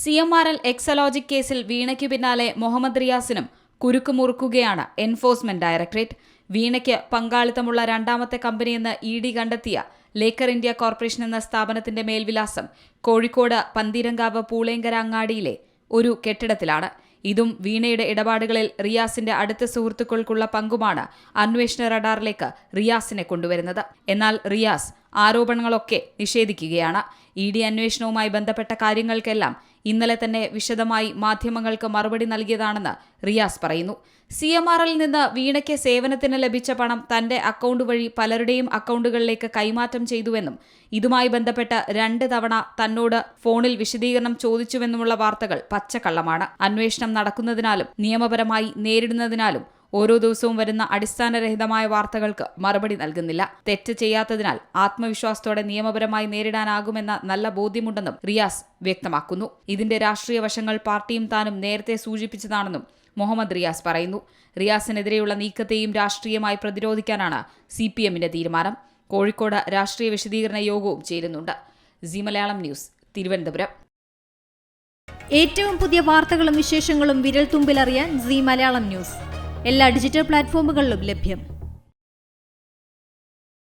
CMRL Exalogic കേസിൽ വീണയ്ക്കു പിന്നാലെ Muhammad റിയാസിനും കുരുക്കുമുറുക്കുകയാണ് enforcement directorate. വീണയ്ക്ക് പങ്കാളിത്തമുള്ള രണ്ടാമത്തെ കമ്പനിയെന്ന് ED കണ്ടെത്തിയ ലേക്കർ ഇന്ത്യ കോർപ്പറേഷൻ എന്ന സ്ഥാപനത്തിന്റെ മേൽവിലാസം കോഴിക്കോട് പന്തീരങ്കാവ് പൂളേങ്കര അങ്ങാടിയിലെ ഒരു കെട്ടിടത്തിലാണ്. ഇതും വീണയുടെ ഇടപാടുകളിൽ റിയാസിന്റെ അടുത്ത സുഹൃത്തുക്കൾക്കുള്ള പങ്കുമാണ് അന്വേഷണ റഡാറിലേക്ക് റിയാസിനെ കൊണ്ടുവരുന്നത്. എന്നാൽ റിയാസ് ആരോപണങ്ങളൊക്കെ നിഷേധിക്കുകയാണ്. ED അന്വേഷണവുമായി ബന്ധപ്പെട്ട കാര്യങ്ങൾക്കെല്ലാം ഇന്നലെ തന്നെ വിശദമായി മാധ്യമങ്ങൾക്ക് മറുപടി നൽകിയതാണെന്ന് റിയാസ് പറയുന്നു. CMRL നിന്ന് വീണയ്ക്ക് സേവനത്തിന് ലഭിച്ച പണം തന്റെ അക്കൗണ്ട് വഴി പലരുടെയും അക്കൗണ്ടുകളിലേക്ക് കൈമാറ്റം ചെയ്തുവെന്നും ഇതുമായി ബന്ധപ്പെട്ട് 2 തവണ തന്നോട് ഫോണിൽ വിശദീകരണം ചോദിച്ചുവെന്നുമുള്ള വാർത്തകൾ പച്ചക്കള്ളമാണ്. അന്വേഷണം നടക്കുന്നതിനാലും നിയമപരമായി നേരിടുന്നതിനാലും ഓരോ ദിവസവും വരുന്ന അടിസ്ഥാനരഹിതമായ വാർത്തകൾക്ക് മറുപടി നൽകുന്നില്ല. തെറ്റ് ചെയ്യാത്തതിനാൽ ആത്മവിശ്വാസത്തോടെ നിയമപരമായി നേരിടാനാകുമെന്ന നല്ല ബോധ്യമുണ്ടെന്നും റിയാസ് വ്യക്തമാക്കുന്നു. ഇതിന്റെ രാഷ്ട്രീയ വശങ്ങൾ പാർട്ടിയും താനും നേരത്തെ സൂചിപ്പിച്ചതാണെന്നും മുഹമ്മദ് റിയാസ് പറയുന്നു. റിയാസിനെതിരെയുള്ള നീക്കത്തെയും രാഷ്ട്രീയമായി പ്രതിരോധിക്കാനാണ് CPMന്റെ തീരുമാനം. കോഴിക്കോട് രാഷ്ട്രീയ വിശദീകരണ യോഗവും ചേരുന്നുണ്ട്. Zee Malayalam news, Thiruvananthapuram. ഏറ്റവും പുതിയ വാർത്തകളും വിശേഷങ്ങളും വിരൽ തുമ്പിലറിയാൻ സീ മലയാളം ന്യൂസ് എല്ലാ ഡിജിറ്റൽ പ്ലാറ്റ്ഫോമുകളിലും ലഭ്യം.